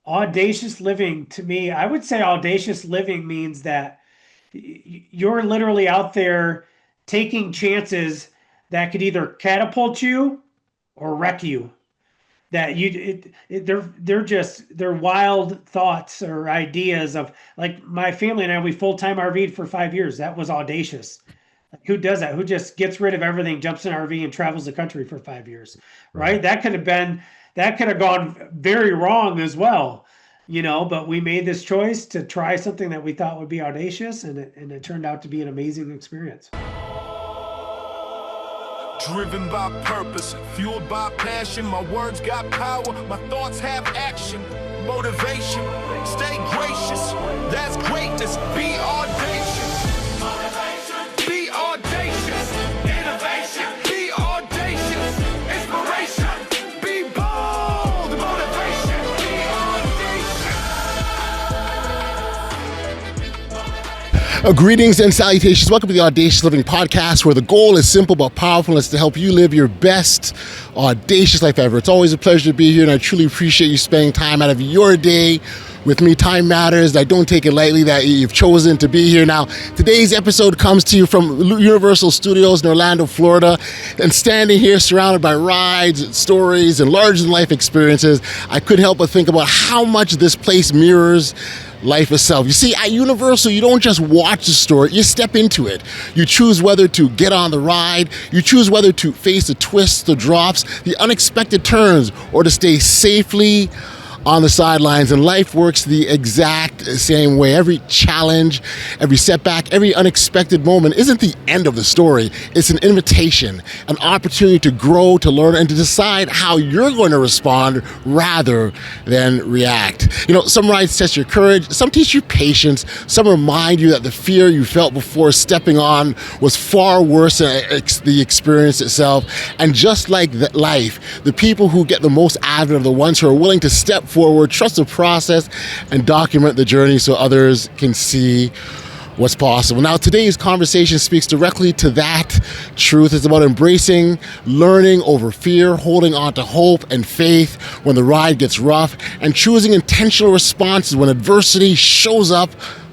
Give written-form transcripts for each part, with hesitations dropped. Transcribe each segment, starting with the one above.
Audacious living to me, I would say audacious living means that you're literally out there taking chances that could either catapult you or wreck you. That they're wild thoughts or ideas of, like, my family and I, we full-time RV'd for 5 years. That was audacious. Like, who does that? Who just gets rid of everything, jumps in an RV and travels the country for 5 years, Right. right? That could have gone very wrong as well, but we made this choice to try something that we thought would be audacious, and it turned out to be an amazing experience. Driven by purpose, fueled by passion. My words got power, my thoughts have action. Motivation, stay gracious. That's greatness. Be audacious. Motivation. Be audacious. Innovation. Be audacious. Inspiration. Be bold. Motivation. Be audacious. Greetings and salutations. Welcome to the Audacious Living Podcast, where the goal is simple but powerful, and it's to help you live your best audacious life ever. It's always a pleasure to be here, and I truly appreciate you spending time out of your day with me. Time matters. I don't take it lightly that you've chosen to be here. Now, today's episode comes to you from Universal Studios in Orlando, Florida, and standing here surrounded by rides, stories, and larger-than-life experiences, I couldn't help but think about how much this place mirrors life itself. You see, at Universal, you don't just watch the story, you step into it. You choose whether to get on the ride, you choose whether to face the twists, the drops, the unexpected turns, or to stay safely on the sidelines. And life works the exact same way. Every challenge, every setback, every unexpected moment isn't the end of the story. It's an invitation, an opportunity to grow, to learn, and to decide how you're going to respond rather than react. Some rides test your courage, some teach you patience, some remind you that the fear you felt before stepping on was far worse than the experience itself. And just like life, the people who get the most out of it are the ones who are willing to step forward, trust the process, and document the journey so others can see what's possible. Now, today's conversation speaks directly to that truth. It's about embracing learning over fear, holding on to hope and faith when the ride gets rough, and choosing intentional responses when adversity shows up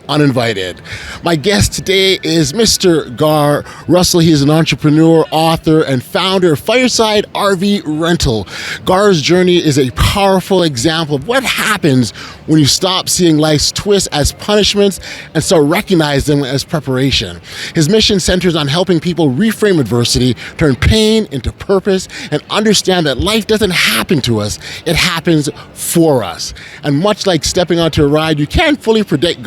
uninvited. My guest today is Mr. Garr Russell. He is an entrepreneur, author, and founder of Fireside RV Rental. Garr's journey is a powerful example of what happens when you stop seeing life's twists as punishments and start recognizing them as preparation. His mission centers on helping people reframe adversity, turn pain into purpose, and understand that life doesn't happen to us, it happens for us. And much like stepping onto a ride, you can't fully predict,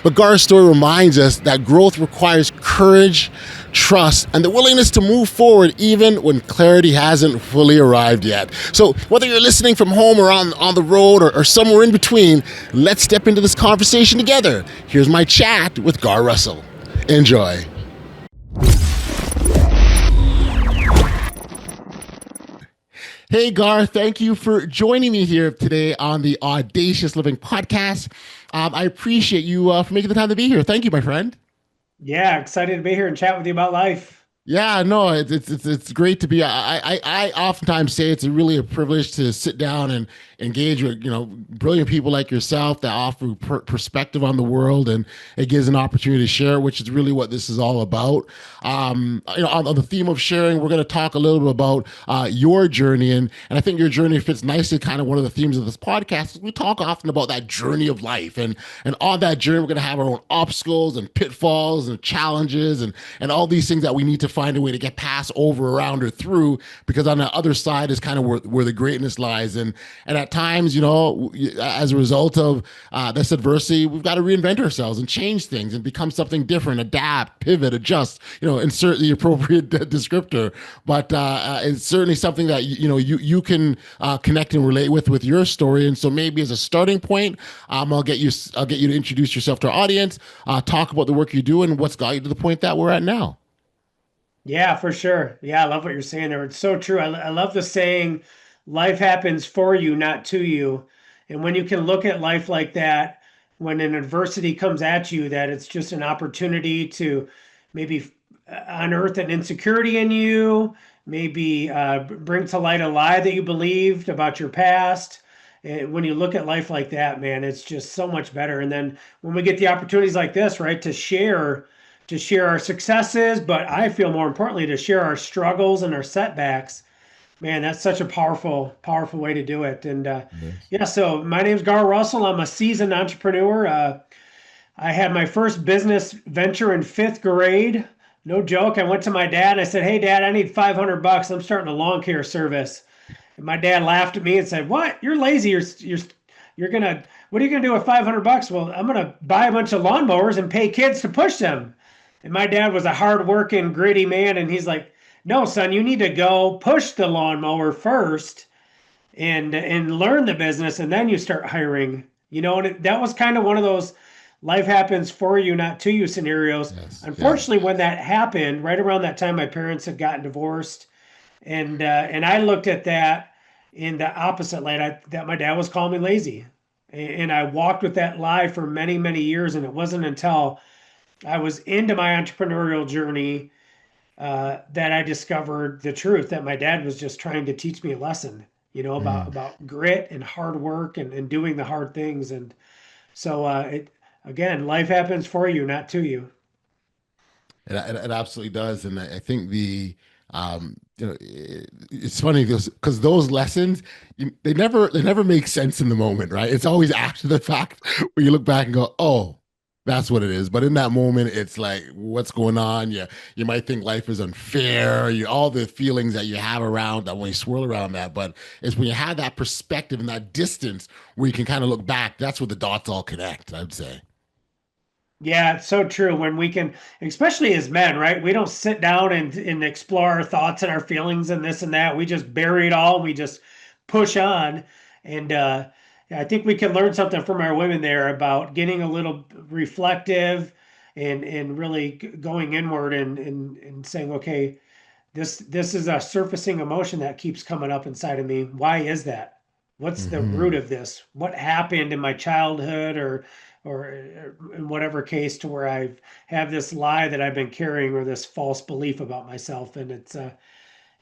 but Garr's story reminds us that growth requires courage, trust, and the willingness to move forward even when clarity hasn't fully arrived yet. So whether you're listening from home or on the road or somewhere in between, let's step into this conversation together. Here's my chat with Garr Russell. Enjoy. Hey, Garr, thank you for joining me here today on the Audacious Living Podcast. I appreciate you for making the time to be here. Thank you, my friend. Yeah, excited to be here and chat with you about life. Yeah, no, it's great to be. I oftentimes say it's really a privilege to sit down and engage with brilliant people like yourself that offer perspective on the world, and it gives an opportunity to share, which is really what this is all about. On the theme of sharing, we're going to talk a little bit about your journey, and I think your journey fits nicely. Kind of one of the themes of this podcast. We talk often about that journey of life, and on that journey, we're going to have our own obstacles and pitfalls and challenges and all these things that we need to find a way to get past, over, around, or through, because on the other side is kind of where the greatness lies. And at times, as a result of this adversity, we've got to reinvent ourselves and change things and become something different, adapt, pivot, adjust, insert the appropriate descriptor. But it's certainly something that you can connect and relate with your story. And so maybe as a starting point, I'll get you to introduce yourself to our audience, talk about the work you do and what's got you to the point that we're at now. Yeah, for sure. Yeah, I love what you're saying there. It's so true. I love the saying, life happens for you, not to you. And when you can look at life like that, when an adversity comes at you, that it's just an opportunity to maybe unearth an insecurity in you, maybe bring to light a lie that you believed about your past. And when you look at life like that, man, it's just so much better. And then when we get the opportunities like this, right, to share our successes, but I feel more importantly to share our struggles and our setbacks. Man, that's such a powerful way to do it. And Yes. yeah, so my name's Garr Russell. I'm a seasoned entrepreneur. I had my first business venture in fifth grade. No joke. I went to my dad and I said, "Hey, Dad, I need $500. I'm starting a lawn care service." And my dad laughed at me and said, "What? You're lazy. You're gonna. What are you gonna do with $500?" Well, I'm gonna buy a bunch of lawnmowers and pay kids to push them. And my dad was a hard-working, gritty man, and he's like, "No, son, you need to go push the lawnmower first and learn the business, and then you start hiring." And that was kind of one of those life happens for you, not to you scenarios. Yes. Yeah. Unfortunately, when that happened, right around that time, my parents had gotten divorced, and I looked at that in the opposite light. That my dad was calling me lazy, and I walked with that lie for many, many years. And it wasn't until I was into my entrepreneurial journey that I discovered the truth that my dad was just trying to teach me a lesson, Mm. about grit and hard work and doing the hard things. And so again, life happens for you, not to you. It absolutely does, and I think it's funny because those lessons they never make sense in the moment, right? It's always after the fact where you look back and go, "Oh, that's what it is." But in that moment, it's like, "What's going on?" You might think life is unfair. All the feelings that you have around that when you swirl around that, but it's when you have that perspective and that distance where you can kind of look back. That's where the dots all connect, I would say. Yeah, it's so true. When we can, especially as men, right? We don't sit down and explore our thoughts and our feelings and this and that. We just bury it all. We just push on. And I think we can learn something from our women there about getting a little reflective and really going inward and saying, okay, this is a surfacing emotion that keeps coming up inside of me. Why is that? What's the root Hmm. of this? What happened in my childhood or in whatever case to where I have this lie that I've been carrying or this false belief about myself? And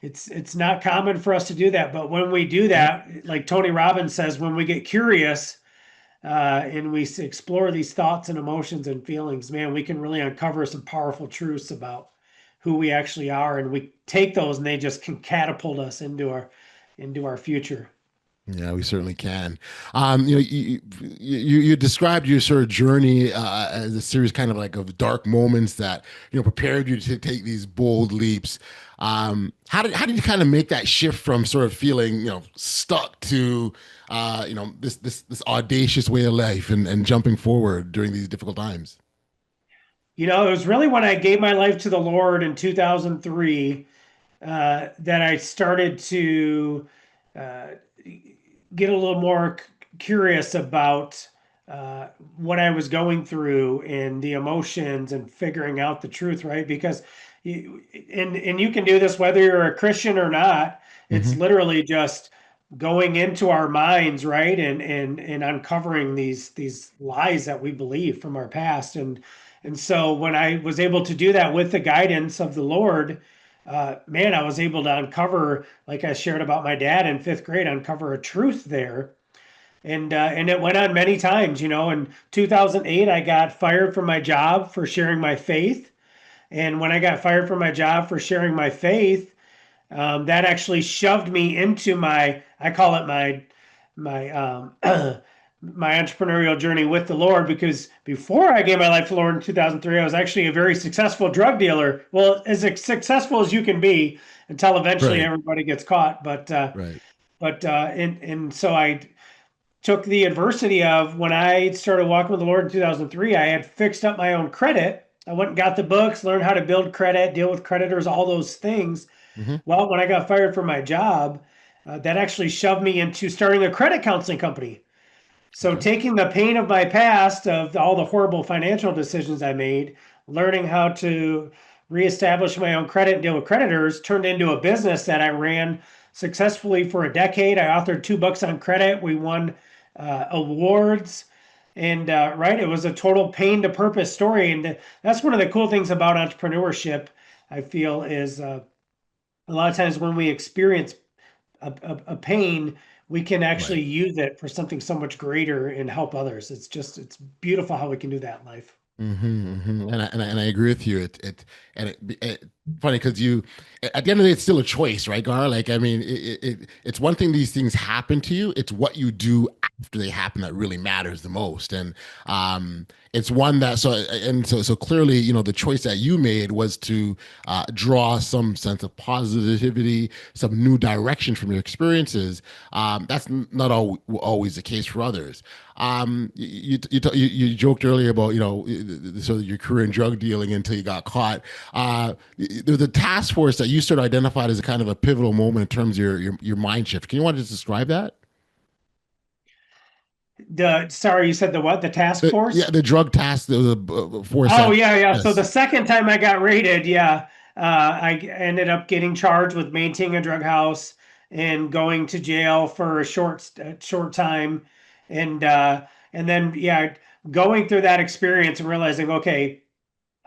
it's not common for us to do that, but when we do Yeah. that, like Tony Robbins says, when we get curious and we explore these thoughts and emotions and feelings, man, we can really uncover some powerful truths about who we actually are, and we take those and they just can catapult us into our future. Yeah, we certainly can. You described your sort of journey as a series kind of like of dark moments that prepared you to take these bold leaps. How did you kind of make that shift from sort of feeling stuck to this audacious way of life and jumping forward during these difficult times? It was really when I gave my life to the Lord in 2003 that I started to uh, get a little more curious about what I was going through and the emotions and figuring out the truth, right? Because and you can do this whether you're a Christian or not. It's Hmm. literally just going into our minds, right? And uncovering these lies that we believe from our past. And so when I was able to do that with the guidance of the Lord, man, I was able to uncover, like I shared about my dad in fifth grade, uncover a truth there. And it went on many times. In 2008, I got fired from my job for sharing my faith. And when I got fired from my job for sharing my faith, that actually shoved me into I call it my my entrepreneurial journey with the Lord, because before I gave my life to the Lord in 2003, I was actually a very successful drug dealer. Well, as successful as you can be until eventually Right, everybody gets caught. right. And so I took the adversity of when I started walking with the Lord in 2003, I had fixed up my own credit. I went and got the books, learned how to build credit, deal with creditors, all those things. Hmm. Well, when I got fired from my job, that actually shoved me into starting a credit counseling company. So Okay. taking the pain of my past, of all the horrible financial decisions I made, learning how to reestablish my own credit and deal with creditors, turned into a business that I ran successfully for a decade. I authored two books on credit. We won awards. And right, it was a total pain to purpose story. And that's one of the cool things about entrepreneurship, I feel, is a lot of times when we experience a pain, we can Right. actually use it for something so much greater and help others. It's beautiful how we can do that in life. And I agree with you. It funny because you at the end of the day, it's still a choice, right, Gar? Like, I mean, it's one thing these things happen to you. It's what you do after they happen that really matters the most. And it's one that so clearly, the choice that you made was to draw some sense of positivity, some new direction from your experiences. That's not always the case for others. You joked earlier about so your career in drug dealing until you got caught. There's a task force that you sort of identified as a kind of a pivotal moment in terms of your mind shift. Can you want to just describe that? Sorry, you said the what? The task force? Yeah, the drug task. There was a force Oh that yeah, yeah. So the yes. second time I got raided, yeah, I ended up getting charged with maintaining a drug house and going to jail for a short time, and then yeah, going through that experience and realizing, okay,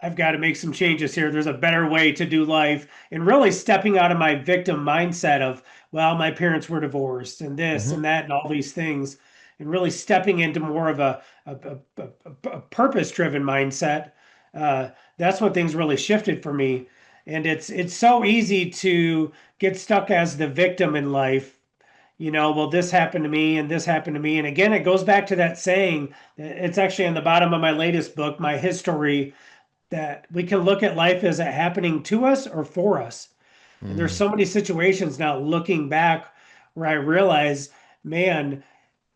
I've got to make some changes here. There's a better way to do life, and really stepping out of my victim mindset of, well, my parents were divorced and this Hmm. and that and all these things, and really stepping into more of a purpose driven mindset. Uh, that's when things really shifted for me. And it's so easy to get stuck as the victim in life. Well, this happened to me and this happened to me. And again, it goes back to that saying. It's actually on the bottom of my latest book, My History, that we can look at life as it happening to us or for us. And there's Mm. so many situations now looking back where I realize, man,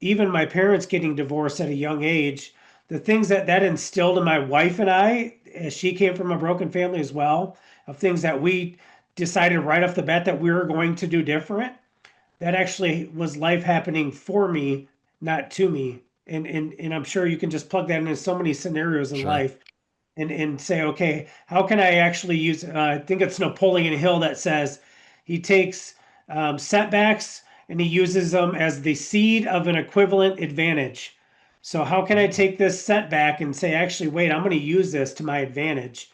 even my parents getting divorced at a young age, the things that instilled in my wife and I, as she came from a broken family as well, of things that we decided right off the bat that we were going to do different, that actually was life happening for me, not to me. And I'm sure you can just plug that into so many scenarios in Sure. life and say, okay, how can I actually use? I think it's Napoleon Hill that says he takes setbacks and he uses them as the seed of an equivalent advantage. So how can I take this setback and say, actually, wait, I'm going to use this to my advantage?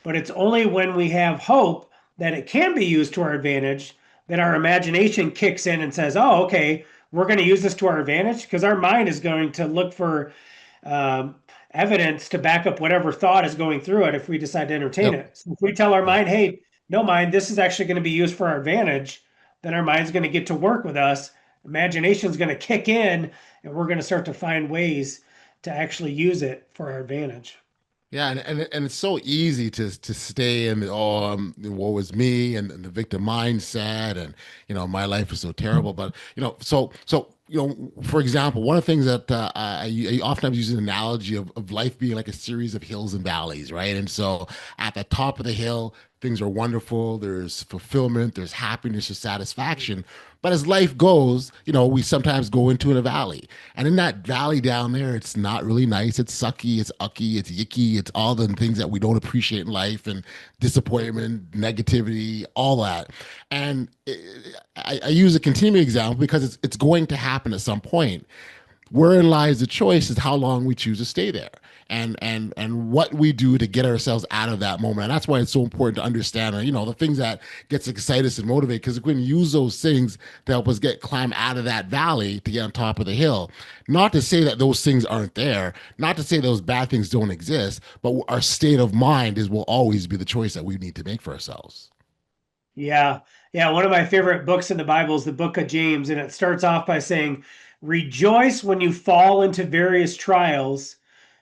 But it's only when we have hope that it can be used to our advantage that our imagination kicks in and says, oh, okay, we're going to use this to our advantage, because our mind is going to look for um, evidence to back up whatever thought is going through it if we decide to entertain Yep. it. So if we tell our Yep. mind, hey, no mind, this is actually going to be used for our advantage, then our mind's going to get to work with us. Imagination is going to kick in, and we're going to start to find ways to actually use it for our advantage. Yeah, and it's so easy to stay in the woe was me and the victim mindset and my life is so terrible. But for example, one of the things that I often use an analogy of life being like a series of hills and valleys, right? And so at the top of the hill, things are wonderful. There's fulfillment, there's happiness, there's satisfaction. But as life goes, we sometimes go into a valley. And in that valley down there, it's not really nice. It's sucky, it's ucky, it's yicky, it's all the things that we don't appreciate in life and disappointment, negativity, all that. And I use a continuing example because it's going to happen at some point. Wherein lies the choice is how long we choose to stay there and what we do to get ourselves out of that moment. And that's why it's so important to understand the things that gets excite us and motivate, because we can use those things to help us climb out of that valley to get on top of the hill. Not to say that those things aren't there, not to say those bad things don't exist, but our state of mind will always be the choice that we need to make for ourselves. Yeah. Yeah. One of my favorite books in the Bible is the book of James. And it starts off by saying, rejoice when you fall into various trials,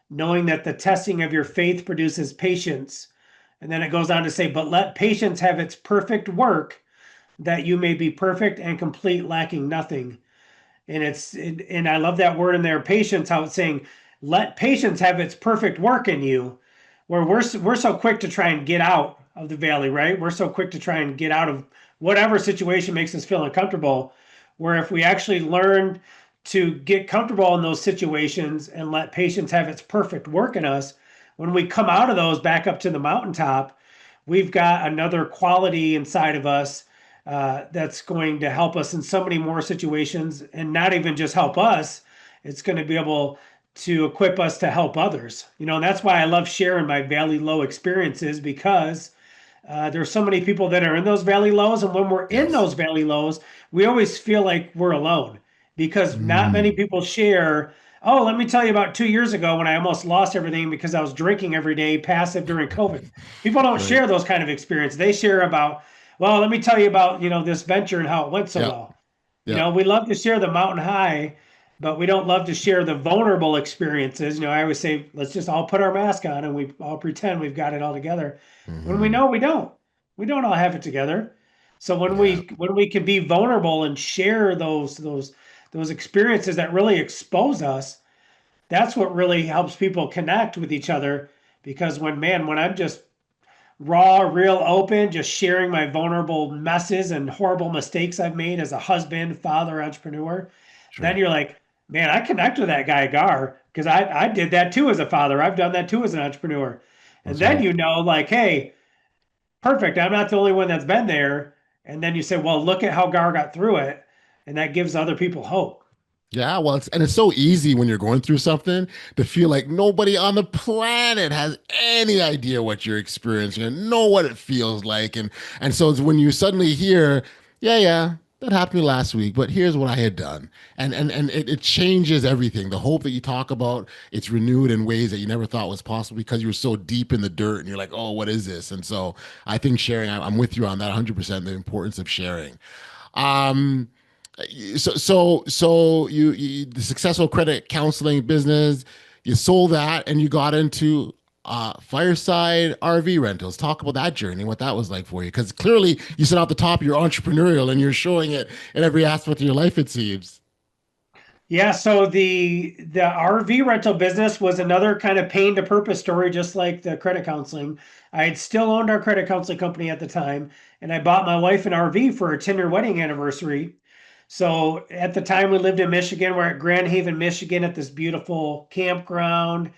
knowing that the testing of your faith produces patience. And then it goes on to say, but let patience have its perfect work, that you may be perfect and complete, lacking nothing. And I love that word in there, patience, how it's saying, let patience have its perfect work in you, where we're so quick to try and get out of the valley, right? We're so quick to try and get out of whatever situation makes us feel uncomfortable. Where if we actually learn to get comfortable in those situations and let patience have its perfect work in us, when we come out of those back up to the mountaintop, we've got another quality inside of us that's going to help us in so many more situations, and not even just help us, it's going to be able to equip us to help others. And that's why I love sharing my valley low experiences, because There's so many people that are in those valley lows, and when we're in Yes. those valley lows, we always feel like we're alone because not many Mm, people share. Oh, let me tell you about 2 years ago when I almost lost everything because I was drinking every day, passive during COVID. People don't right. share those kind of experiences. They share about, well, let me tell you about, this venture and how it went so Yeah. well. Yeah. We love to share the mountain high, but we don't love to share the vulnerable experiences. I always say, let's just all put our mask on and we all pretend we've got it all together. When we Hmm. know we don't. We don't all have it together. So when Yeah. we can be vulnerable and share those experiences that really expose us, that's what really helps people connect with each other. Because when I'm just raw, real open, just sharing my vulnerable messes and horrible mistakes I've made as a husband, father, entrepreneur, then Sure. you're like, man, I connect with that guy Garr because I did that too as a father. I've done that too as an entrepreneur. And That's then right. like, hey, perfect. I'm not the only one that's been there. And then you say, well, look at how Garr got through it. And that gives other people hope. Yeah, well, it's so easy when you're going through something to feel like nobody on the planet has any idea what you're experiencing and know what it feels like, and so it's when you suddenly hear, yeah, that happened to me last week, but here's what I had done, and it changes everything. The hope that you talk about, it's renewed in ways that you never thought was possible because you were so deep in the dirt, and you're like, oh, what is this? And so I think sharing, I'm with you on that 100%. The importance of sharing. Um, so you the successful credit counseling business, you sold that and you got into Fireside RV Rentals. Talk about that journey, what that was like for you, because clearly you said off the top you're entrepreneurial and you're showing it in every aspect of your life, it seems. Yeah, so the RV rental business was another kind of pain to purpose story, just like the credit counseling. I had still owned our credit counseling company at the time, and I bought my wife an RV for her 10-year wedding anniversary. So at the time we lived in Michigan, we're at Grand Haven, Michigan, at this beautiful campground,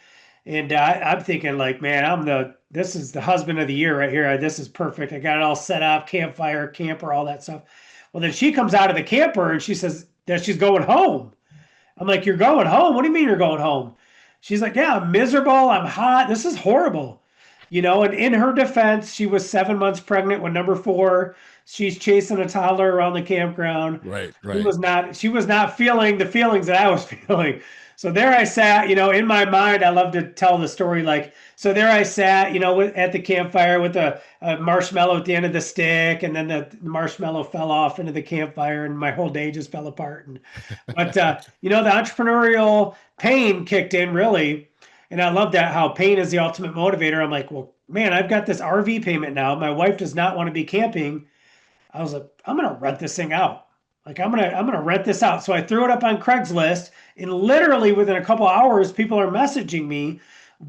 and I'm thinking like, man, this is the husband of the year right here. This is perfect. I got it all set up, campfire, camper, all that stuff. Well, then she comes out of the camper and she says that she's going home. I'm like, you're going home? What do you mean you're going home? She's like, yeah, I'm miserable. I'm hot. This is horrible. And in her defense, she was 7 months pregnant when number four. She's chasing a toddler around the campground. Right, She right. was not, she was not feeling the feelings that I was feeling. So there I sat, in my mind, I love to tell the story like, so there I sat, at the campfire with a marshmallow at the end of the stick, and then the marshmallow fell off into the campfire, and my whole day just fell apart. But the entrepreneurial pain kicked in really, and I love that how pain is the ultimate motivator. I'm like, well, man, I've got this RV payment now. My wife does not want to be camping. I was like, I'm gonna rent this thing out. Like I'm gonna rent this out. So I threw it up on Craigslist, and literally within a couple hours, people are messaging me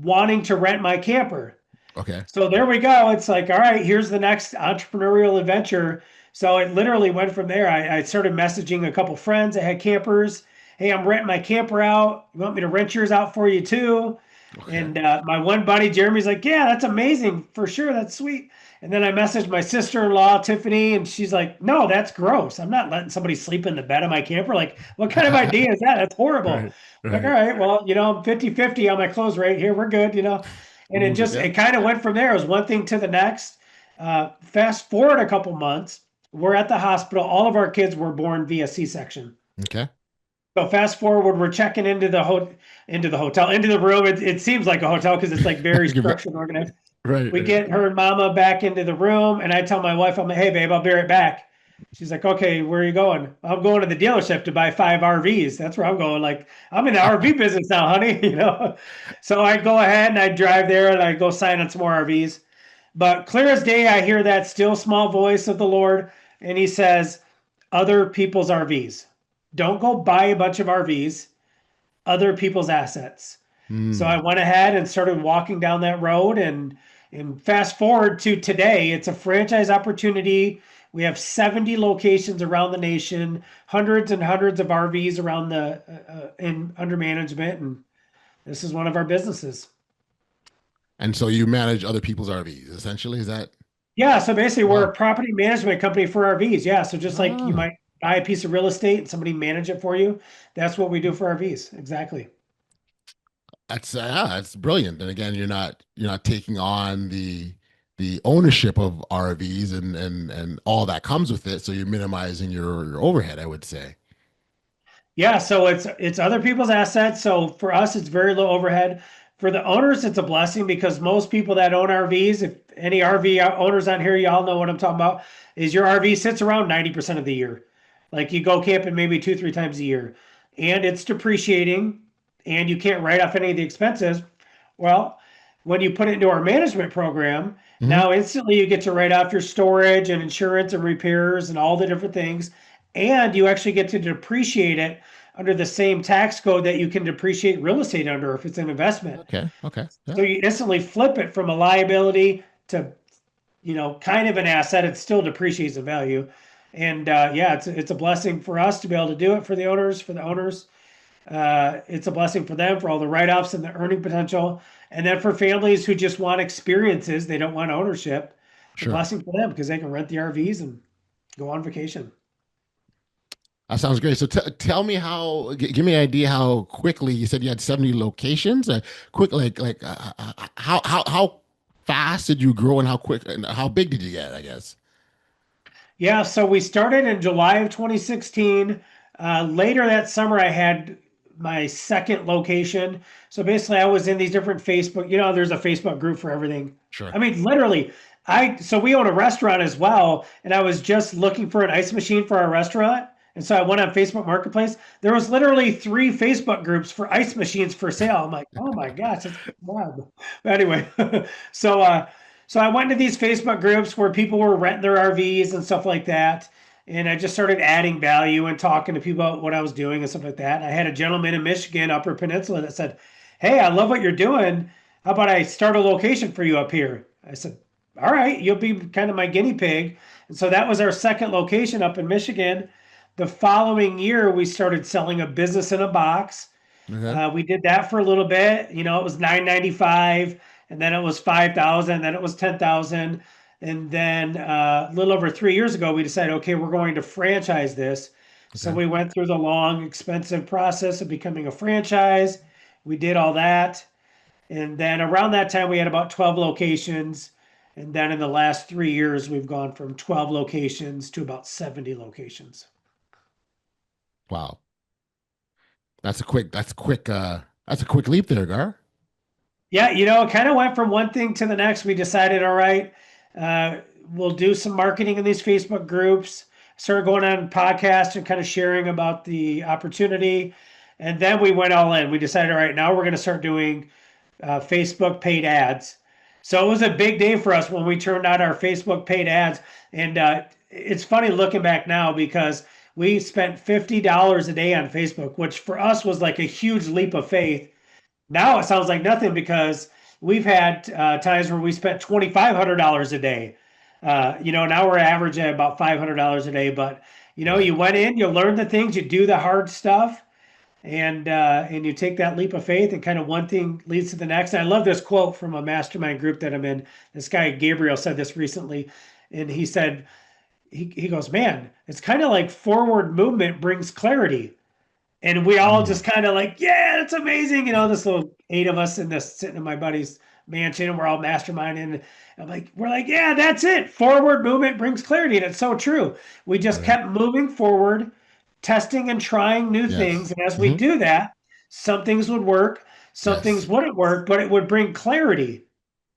wanting to rent my camper. Okay. So there we go. It's like, all right, here's the next entrepreneurial adventure. So it literally went from there. I started messaging a couple friends that had campers. Hey, I'm renting my camper out. You want me to rent yours out for you too? Okay. And my one buddy, Jeremy's like, yeah, that's amazing. For sure. That's sweet. And then I messaged my sister-in-law, Tiffany, and she's like, no, that's gross. I'm not letting somebody sleep in the bed of my camper. Like, what kind of idea is that? That's horrible. Right, I'm like, all right. right, well, I'm 50-50 on my clothes right here. We're good. And Yeah. it kind of went from there. It was one thing to the next. Fast forward a couple months, we're at the hospital. All of our kids were born via C-section. Okay. So fast forward, we're checking into into the hotel, into the room. It seems like a hotel because it's like very structured and organized. Right, We right. get her and mama back into the room, and I tell my wife, I'm like, hey babe, I'll be right back. She's like, okay, where are you going? I'm going to the dealership to buy 5 RVs. That's where I'm going. Like, I'm in the RV business now, honey. So I go ahead and I drive there and I go sign on some more RVs. But clear as day, I hear that still small voice of the Lord, and he says, other people's RVs. Don't go buy a bunch of RVs, other people's assets. So I Hmm. went ahead and started walking down that road, and fast forward to today, it's a franchise opportunity. We have 70 locations around the nation, hundreds and hundreds of RVs around the in under management, and this is one of our businesses. And so you manage other people's RVs, essentially, is that? Yeah, so basically we're Wow. a property management company for RVs. Yeah, so just like you Ah. might buy a piece of real estate and somebody manage it for you, that's what we do for RVs. Exactly. That's brilliant. And again, you're not taking on the ownership of RVs and all that comes with it. So you're minimizing your overhead, I would say. Yeah, so it's other people's assets. So for us, it's very low overhead. For the owners, it's a blessing because most people that own RVs, if any RV owners on here, y'all know what I'm talking about, is your RV sits around 90% of the year. Like you go camping maybe 2, 3 times a year, and it's depreciating, and you can't write off any of the expenses. Well, when you put it into our management program, Hmm. now instantly you get to write off your storage and insurance and repairs and all the different things, and you actually get to depreciate it under the same tax code that you can depreciate real estate under if it's an investment. Okay. Okay. Yeah. So you instantly flip it from a liability to, kind of an asset. It still depreciates in value. And yeah, it's a blessing for us to be able to do it for the owners, it's a blessing for them for all the write-offs and the earning potential. And then for families who just want experiences, they don't want ownership. It's a Sure. blessing for them because they can rent the RVs and go on vacation. That sounds great. So tell me give me an idea how quickly you said you had 70 locations. Quick, how fast did you grow and how quick and how big did you get, I guess? Yeah, so we started in July of 2016. Later that summer, I had my second location. So basically, I was in these different Facebook, there's a Facebook group for everything. Sure. I mean, literally, so we own a restaurant as well, and I was just looking for an ice machine for our restaurant. And so I went on Facebook Marketplace. There was literally 3 Facebook groups for ice machines for sale. I'm like, oh my gosh, it's wild. But anyway, so so I went to these Facebook groups where people were renting their RVs and stuff like that. And I just started adding value and talking to people about what I was doing and stuff like that. And I had a gentleman in Michigan, Upper Peninsula, that said, hey, I love what you're doing. How about I start a location for you up here? I said, all right, you'll be kind of my guinea pig. And so that was our second location up in Michigan. The following year, we started selling a business in a box. Okay. We did that for a little bit. It was $9.95, and then it was 5,000, then it was 10,000, and then a little over 3 years ago, we decided, okay, we're going to franchise this. So Okay. we went through the long, expensive process of becoming a franchise. We did all that, and then around that time, we had about 12 locations. And then in the last 3 years, we've gone from 12 locations to about 70 locations. Wow. That's a quick leap there, Gar. Yeah, it kind of went from one thing to the next. We decided, all right, uh, we'll do some marketing in these Facebook groups. Started going on podcasts and kind of sharing about the opportunity, and then we went all in. We decided, all right, now we're going to start doing Facebook paid ads. So it was a big day for us when we turned out our Facebook paid ads, and it's funny looking back now because we spent $50 a day on Facebook, which for us was like a huge leap of faith. Now it sounds like nothing because we've had times where we spent $2,500 a day. Now we're averaging about $500 a day. But Right. you went in, you learned the things, you do the hard stuff, and you take that leap of faith, and kind of one thing leads to the next. And I love this quote from a mastermind group that I'm in. This guy Gabriel said this recently, and he said he goes, man, it's kind of like forward movement brings clarity. And we all Mm. just kind of like, yeah, it's amazing. This little 8 of us in this sitting in my buddy's mansion, and we're all masterminding. I'm like, we're like, yeah, that's it. Forward movement brings clarity. And it's so true. We just Right. kept moving forward, testing and trying new things. Yes. And as we Hmm. do that, some things would work, some things Yes. wouldn't work, but it would bring clarity.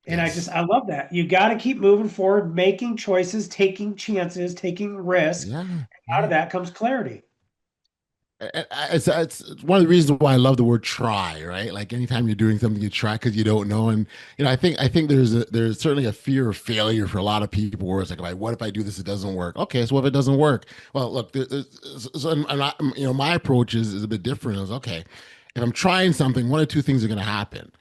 And Yes. I love that. You got to keep moving forward, making choices, taking chances, taking risks. Yeah. Out of Yeah. that comes clarity. It's one of the reasons why I love the word try, right? Like anytime you're doing something, you try because you don't know. And I think there's certainly a fear of failure for a lot of people where it's like, what if I do this, it doesn't work? Okay, so what if it doesn't work? Well, look, my approach is a bit different. It's okay, if I'm trying something, one or two things are going to happen.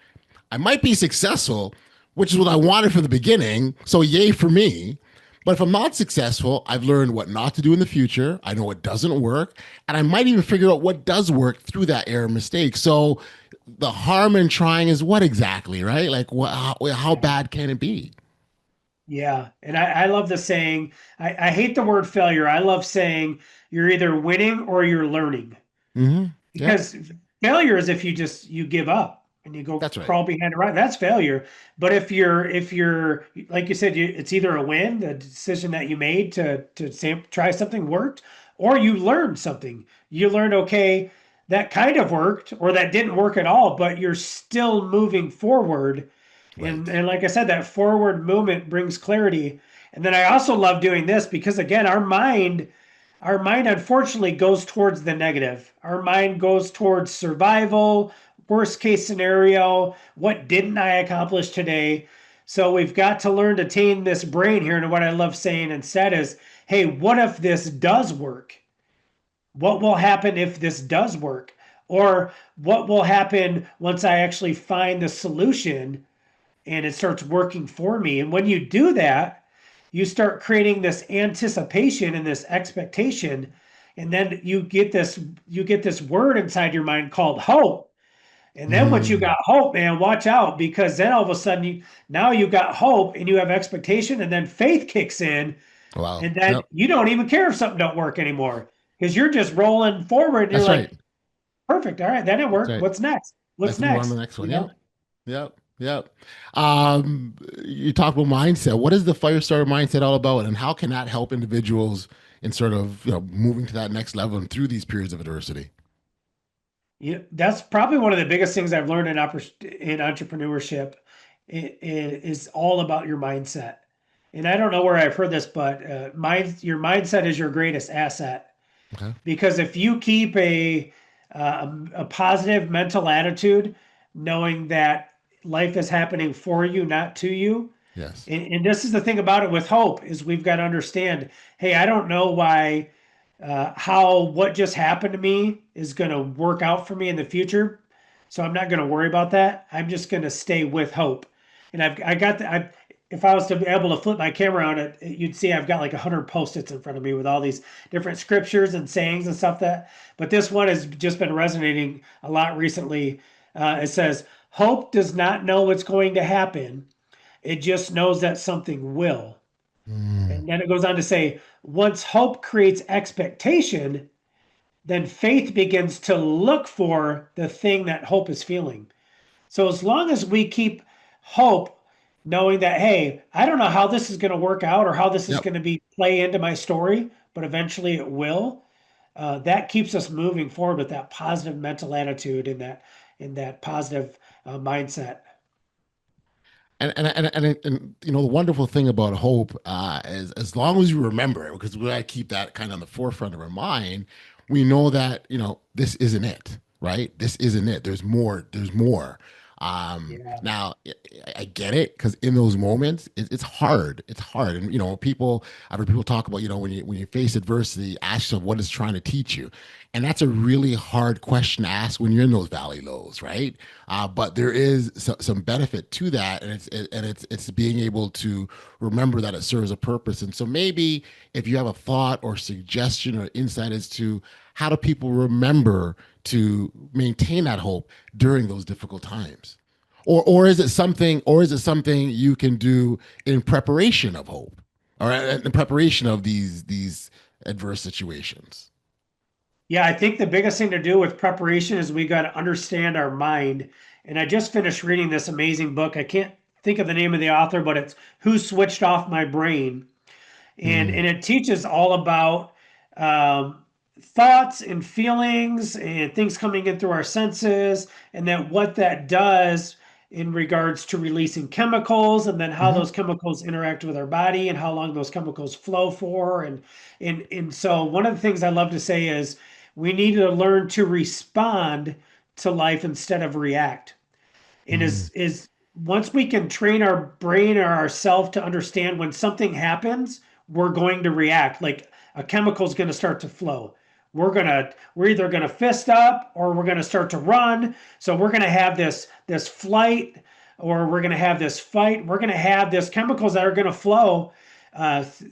I might be successful, which is what I wanted from the beginning. So yay for me. But if I'm not successful, I've learned what not to do in the future. I know what doesn't work. And I might even figure out what does work through that error mistake. So the harm in trying is what exactly, right? Like, how bad can it be? Yeah. And I love the saying, I hate the word failure. I love saying you're either winning or you're learning Hmm. Yeah. because failure is if you give up. and you go That's right. crawl behind a rock. That's failure. But if you're like you said, it's either a win, the decision that you made to try something worked, or you learned something. You learned, okay, that kind of worked, or that didn't work at all, but you're still moving forward. And Right. and like I said, that forward movement brings clarity. And then I also love doing this because again, our mind unfortunately goes towards the negative. Our mind goes towards survival, worst case scenario, what didn't I accomplish today? So we've got to learn to tame this brain here. And what I love saying instead is, hey, what if this does work? What will happen if this does work? Or what will happen once I actually find the solution and it starts working for me? And when you do that, you start creating this anticipation and this expectation, and then you get this word inside your mind called hope. And then once you Mm. got hope, man, watch out, because then all of a sudden you got hope and you have expectation, and then faith kicks in, Wow. and then Yep. you don't even care if something don't work anymore because you're just rolling forward and you're That's right. like, perfect, all right, that didn't That's work. right. What's next? What's Let's move on to next? the next one. You Yep. know? Yep. Yep. You talk about mindset. What is the fire starter mindset all about, and how can that help individuals in sort of moving to that next level and through these periods of adversity? That's probably one of the biggest things I've learned in entrepreneurship. It is all about your mindset. And I don't know where I've heard this, but your mindset is your greatest asset. Okay. Because if you keep a positive mental attitude, knowing that life is happening for you, not to you, Yes. and this is the thing about it with hope is we've got to understand, hey, I don't know why how what just happened to me is going to work out for me in the future, so I'm not going to worry about that. I'm just going to stay with hope. And I got the, if I was to be able to flip my camera on it, you'd see I've got like 100 post-its in front of me with all these different scriptures and sayings and stuff that. But this one has just been resonating a lot recently. It says, "Hope does not know what's going to happen. It just knows that something will." Mm. And then it goes on to say, once hope creates expectation, then faith begins to look for the thing that hope is feeling. So as long as we keep hope, knowing that, hey, I don't know how this is going to work out or how this is Yep. going to be play into my story, but eventually it will. That keeps us moving forward with that positive mental attitude and that positive mindset. And the wonderful thing about hope is as long as you remember it, because we got to keep that kind of on the forefront of our mind, we know that this isn't it, right? This isn't it. There's more. There's more. Yeah. Now I get it, because in those moments it's hard. It's hard, and people. I've heard people talk about when you face adversity, ask yourself what it's trying to teach you, and that's a really hard question to ask when you're in those valley lows, right? But there is some benefit to that, and it's being able to remember that it serves a purpose. And so maybe if you have a thought or suggestion or insight as to how do people remember to maintain that hope during those difficult times, or is it something you can do in preparation of hope, or in preparation of these adverse situations? Yeah, I think the biggest thing to do with preparation is we got to understand our mind. And I just finished reading this amazing book. I can't think of the name of the author, but it's Who Switched Off My Brain. And Mm. and it teaches all about thoughts and feelings and things coming in through our senses, and then what that does in regards to releasing chemicals, and then how Hmm. those chemicals interact with our body and how long those chemicals flow for. And so one of the things I love to say is we need to learn to respond to life instead of react. And Mm. is once we can train our brain or ourself to understand when something happens, we're going to react. Like a chemical is going to start to flow. We're either gonna fist up or we're gonna start to run. So we're gonna have this flight, or we're gonna have this fight. We're gonna have this chemicals that are gonna flow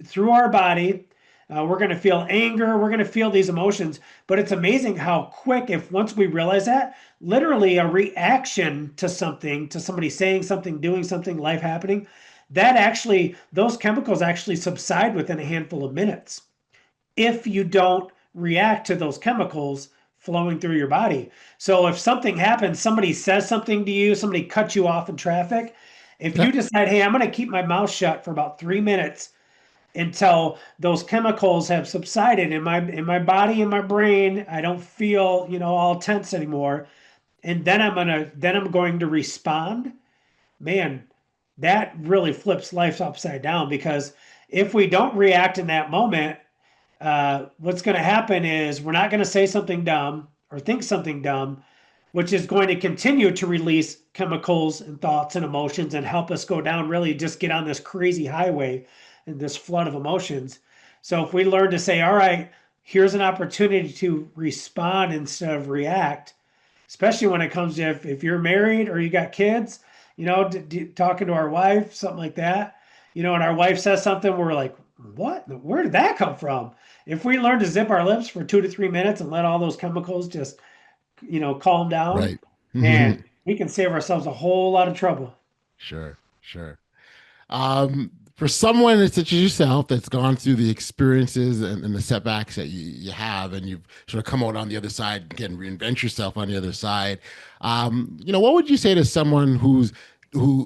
through our body. We're going to feel anger. We're going to feel these emotions. But it's amazing how quick, if once we realize that, literally a reaction to something, to somebody saying something, doing something, life happening, that actually, those chemicals actually subside within a handful of minutes if you don't react to those chemicals flowing through your body. So if something happens, somebody says something to you, somebody cuts you off in traffic, if Yeah. you decide, hey, I'm going to keep my mouth shut for about 3 minutes until those chemicals have subsided in my body and my brain, I don't feel, all tense anymore. And then I'm going to respond. Man, that really flips life upside down, because if we don't react in that moment, what's going to happen is we're not going to say something dumb or think something dumb, which is going to continue to release chemicals and thoughts and emotions and help us go down, really just get on this crazy highway and this flood of emotions. So if we learn to say, all right, here's an opportunity to respond instead of react, especially when it comes to if you're married or you got kids, talking to our wife, something like that, and our wife says something, we're like, what? Where did that come from? If we learn to zip our lips for 2 to 3 minutes and let all those chemicals just, calm down, Right. man, we can save ourselves a whole lot of trouble. Sure. Sure. For someone such as yourself that's gone through the experiences and the setbacks that you have, and you've sort of come out on the other side, again, reinvent yourself on the other side. What would you say to someone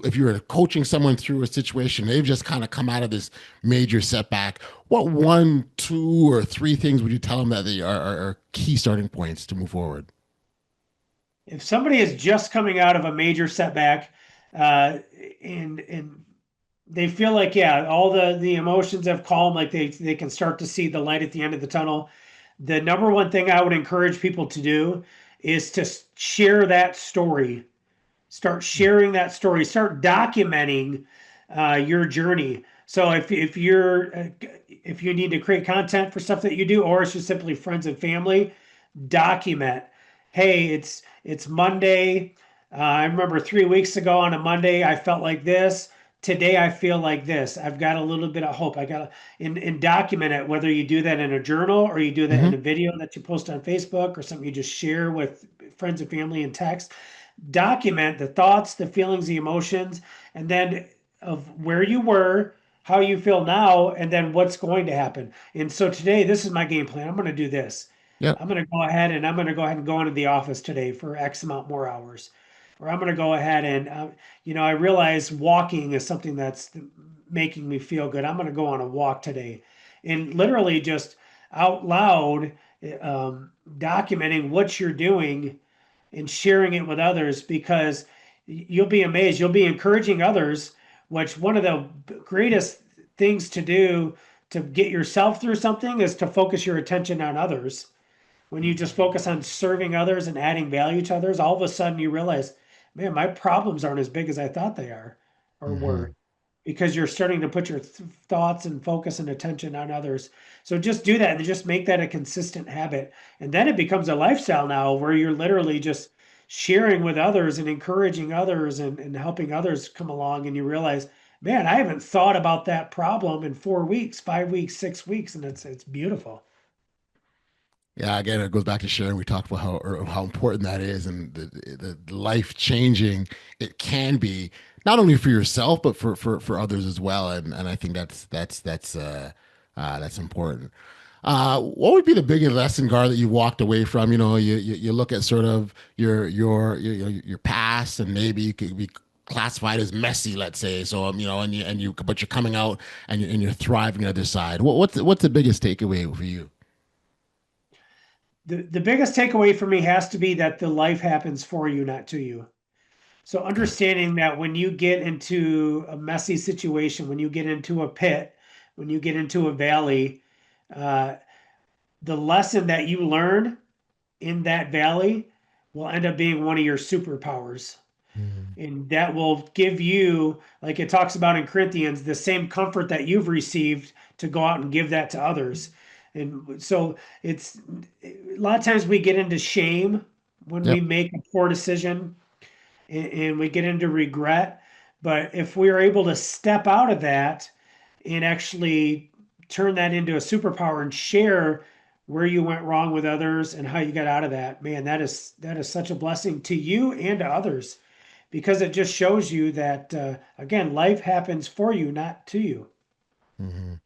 if you were coaching someone through a situation, they've just kind of come out of this major setback? What one, two, or three things would you tell them that they are key starting points to move forward? If somebody is just coming out of a major setback, uh, and they feel like, yeah, all the emotions have calmed, like they can start to see the light at the end of the tunnel, the number one thing I would encourage people to do is to share that story. Start sharing that story. Start documenting your journey. So if you need to create content for stuff that you do, or it's just simply friends and family, document. Hey, it's Monday. I remember 3 weeks ago on a Monday, I felt like this. Today I feel like this. I've got a little bit of hope. I got and document it, whether you do that in a journal or you do that in a Hmm. video that you post on Facebook or something you just share with friends and family in text. Document the thoughts, the feelings, the emotions, and then of where you were, how you feel now, and then what's going to happen. And so today, this is my game plan. I'm going to do this. Yep. I'm going to go into the office today for X amount more hours. Or I'm going to go ahead and, I realize walking is something that's making me feel good. I'm going to go on a walk today. And literally just out loud, documenting what you're doing and sharing it with others, because you'll be amazed. You'll be encouraging others, which one of the greatest things to do to get yourself through something is to focus your attention on others. When you just focus on serving others and adding value to others, all of a sudden you realize, man, my problems aren't as big as I thought they are or were, Hmm. because you're starting to put your thoughts and focus and attention on others. So just do that and just make that a consistent habit. And then it becomes a lifestyle now where you're literally just sharing with others and encouraging others and helping others come along. And you realize, man, I haven't thought about that problem in 4 weeks, 5 weeks, 6 weeks. And it's beautiful. Yeah, again, it goes back to sharing. We talked about how important that is, and the life changing it can be, not only for yourself but for others as well. And I think that's important. What would be the biggest lesson, Gar, that you walked away from? You look at sort of your past, and maybe you could be classified as messy, let's say. So but you're coming out and you're thriving on the other side. What's the biggest takeaway for you? The biggest takeaway for me has to be that the life happens for you, not to you. So understanding that when you get into a messy situation, when you get into a pit, when you get into a valley, uh, the lesson that you learn in that valley will end up being one of your superpowers. Mhm. And that will give you, like it talks about in Corinthians, the same comfort that you've received to go out and give that to others. And so it's a lot of times we get into shame when we Yep. make a poor decision, and we get into regret. But if we are able to step out of that and actually turn that into a superpower and share where you went wrong with others and how you got out of that, man, that is such a blessing to you and to others, because it just shows you that again, life happens for you, not to you. Mhm.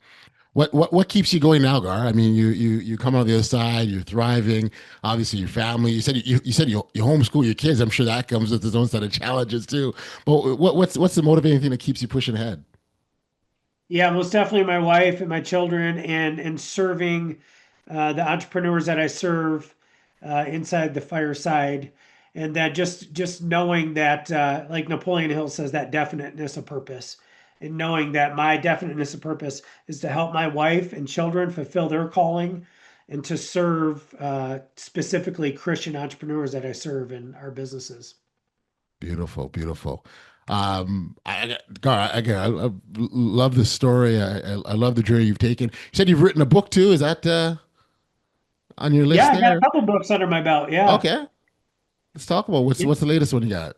What keeps you going now, Gar? I mean, you come on the other side, you're thriving. Obviously, your family. You homeschool your kids. I'm sure that comes with its own set of challenges too. But what's the motivating thing that keeps you pushing ahead? Yeah, most definitely my wife and my children, and serving the entrepreneurs that I serve inside the Fireside, and that just knowing that, like Napoleon Hill says, that definiteness of purpose, and knowing that my definiteness of purpose is to help my wife and children fulfill their calling, and to serve specifically Christian entrepreneurs that I serve in our businesses. Beautiful, beautiful. Gar, again, I love the story. I love the journey you've taken. You said you've written a book too. Is that on your Yeah, list I got a there? couple books under my belt. Yeah. Okay, let's talk about what's the latest one you got.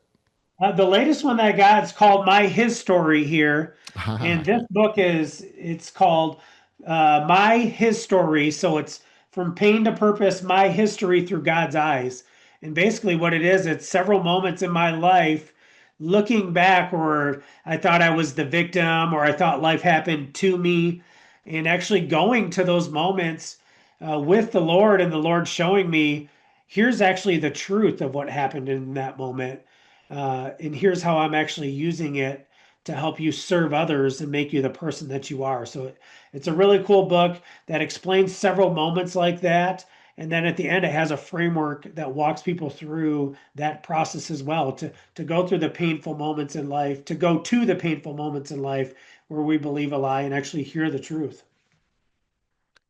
The latest one that I got is called My His Story here, and Ah, this book it's called My His Story. So it's from pain to purpose, my history through God's eyes. And basically, what it is, it's several moments in my life looking back, where I thought I was the victim, or I thought life happened to me, and actually going to those moments with the Lord, and the Lord showing me, here's actually the truth of what happened in that moment, and here's how I'm actually using it to help you serve others and make you the person that you are. So it's a really cool book that explains several moments like that. And then at the end, it has a framework that walks people through that process as well, to go through the painful moments in life, to go to the painful moments in life where we believe a lie and actually hear the truth.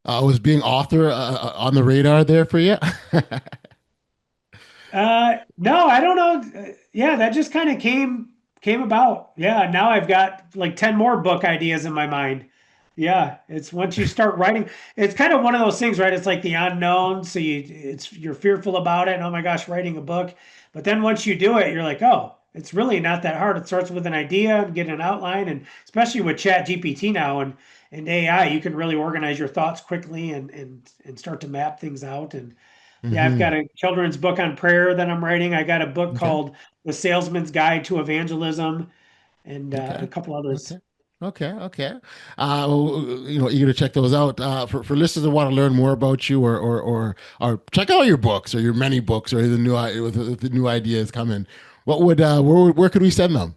was being author on the radar there for you? No, I don't know. Yeah, that just kind of came about. Yeah, now I've got like 10 more book ideas in my mind. Yeah, it's once you start writing, it's kind of one of those things, right? It's like the unknown, so you're fearful about it, and oh my gosh, writing a book. But then once you do it, you're like, oh, it's really not that hard. It starts with an idea and get an outline, and especially with Chat GPT now and AI, you can really organize your thoughts quickly, and start to map things out. And yeah, I've got Hmm. a children's book on prayer that I'm writing. I got a book Okay. called The Salesman's Guide to Evangelism, and a Okay. couple others. Okay. Okay. Okay. Eager to check those out. For listeners that want to learn more about you, or check out your books or your many books or with the new ideas coming. What would where could we send them?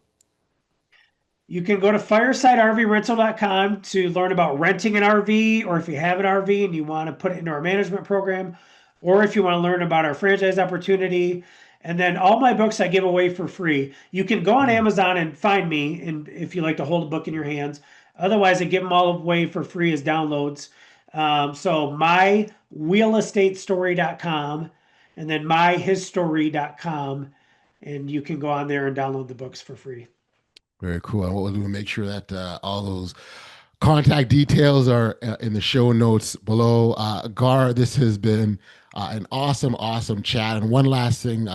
You can go to firesideRVRental.com to learn about renting an RV, or if you have an RV and you want to put it into our management program, or if you want to learn about our franchise opportunity. And then all my books I give away for free. You can go on Mm, Amazon and find me, and if you like to hold a book in your hands. Otherwise, I give them all away for free as downloads. So myrealestatestory.com, and then myhisstory.com, and you can go on there and download the books for free. very cool. And what we'll do is make sure that all those contact details are in the show notes below. Gar, this has been an awesome, awesome chat. And one last thing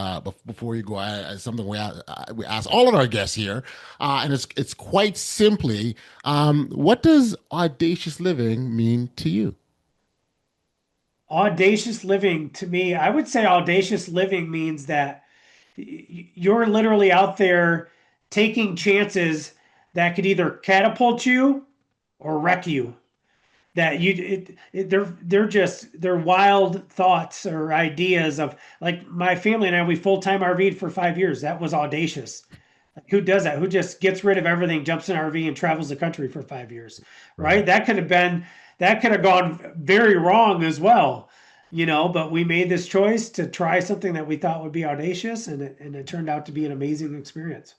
before you go, something we ask all of our guests here, and it's quite simply, what does audacious living mean to you? Audacious living, to me, I would say audacious living means that you're literally out there taking chances that could either catapult you or wreck you. That they're wild thoughts or ideas of, like, my family and I, we full-time RV'd for 5 years. That was audacious. Like, who does that? Who just gets rid of everything, jumps in an RV, and travels the country for 5 years, Right. right? That could have gone very wrong as well, But we made this choice to try something that we thought would be audacious, and it turned out to be an amazing experience.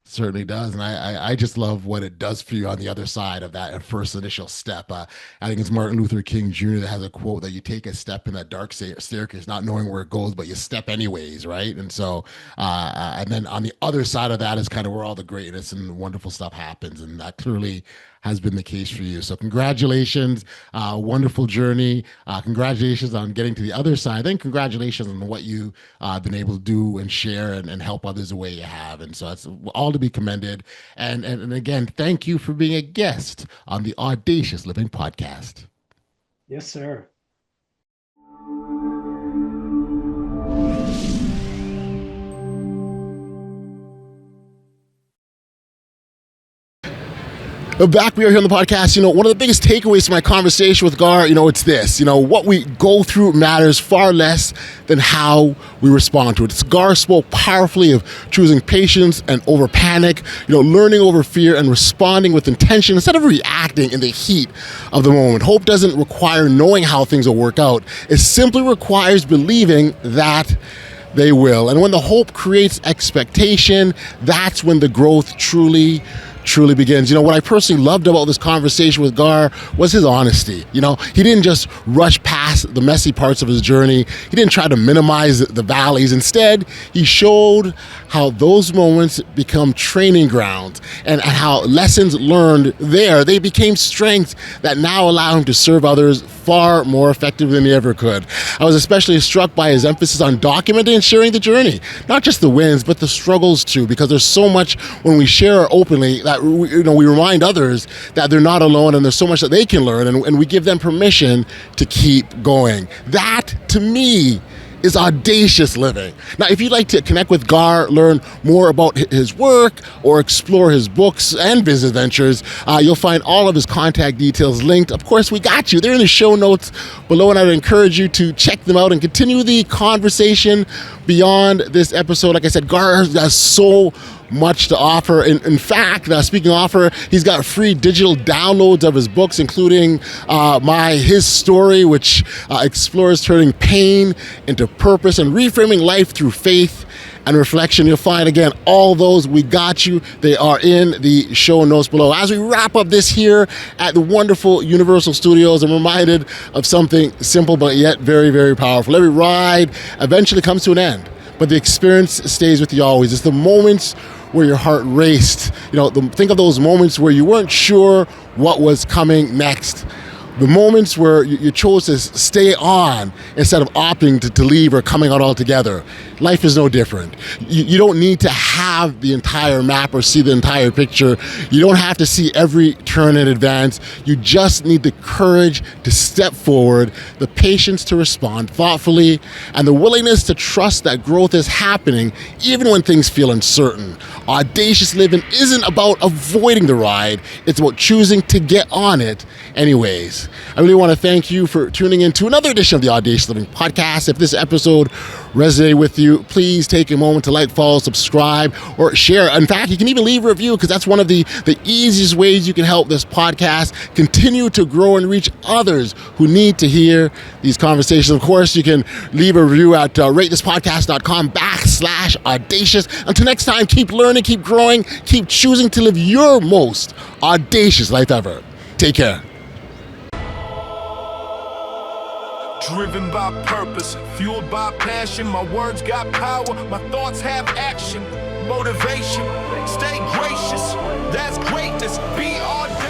Certainly does, and I just love what it does for you on the other side of that first initial step. I think it's Martin Luther King Jr. that has a quote that you take a step in that dark staircase, not knowing where it goes, but you step anyways, right? And so, and then on the other side of that is kind of where all the greatness and wonderful stuff happens, and that clearly has been the case for you. So congratulations, wonderful journey. Congratulations on getting to the other side. Then congratulations on what you been able to do and share and help others the way you have. And so it's all to be commended. And again, thank you for being a guest on the Audacious Living Podcast. Yes, sir. Back we are here on the podcast. One of the biggest takeaways from my conversation with Garr, it's this. What we go through matters far less than how we respond to it. Garr spoke powerfully of choosing patience and over panic, learning over fear and responding with intention instead of reacting in the heat of the moment. Hope doesn't require knowing how things will work out. It simply requires believing that they will. And when the hope creates expectation, that's when the growth truly begins. What I personally loved about this conversation with Garr was his honesty. He didn't just rush past the messy parts of his journey. He didn't try to minimize the valleys. Instead, he showed how those moments become training grounds and how lessons learned there, they became strengths that now allow him to serve others far more effectively than he ever could. I was especially struck by his emphasis on documenting and sharing the journey, not just the wins, but the struggles too, because there's so much when we share openly that we remind others that they're not alone and there's so much that they can learn, and we give them permission to keep going. That, to me, is audacious living. Now, if you'd like to connect with Garr, learn more about his work, or explore his books and business ventures, you'll find all of his contact details linked. Of course, we got you. They're in the show notes below, and I'd encourage you to check them out and continue the conversation beyond this episode. Like I said, Garr has so much to offer. In fact, speaking of offer, he's got free digital downloads of his books, including his story, which explores turning pain into purpose and reframing life through faith and reflection. You'll find, again, all those, we got you. They are in the show notes below. As we wrap up this here at the wonderful Universal Studios, I'm reminded of something simple but yet very, very powerful. Every ride eventually comes to an end, but the experience stays with you always. It's the moments where your heart raced. Think of those moments where you weren't sure what was coming next. The moments where you chose to stay on instead of opting to leave or coming out altogether. Life is no different. You don't need to have the entire map or see the entire picture. You don't have to see every turn in advance. You just need the courage to step forward, the patience to respond thoughtfully, and the willingness to trust that growth is happening even when things feel uncertain. Audacious living isn't about avoiding the ride. It's about choosing to get on it anyways. I really want to thank you for tuning in to another edition of the Audacious Living Podcast. If this episode resonated with you, please take a moment to like, follow, subscribe, or share. In fact, you can even leave a review, because that's one of the easiest ways you can help this podcast continue to grow and reach others who need to hear these conversations. Of course, you can leave a review at ratethispodcast.com/audacious. Until next time, keep learning, keep growing, keep choosing to live your most audacious life ever. Take care. Driven by purpose, fueled by passion. My words got power, my thoughts have action. Motivation, stay gracious. That's greatness. Be audacious.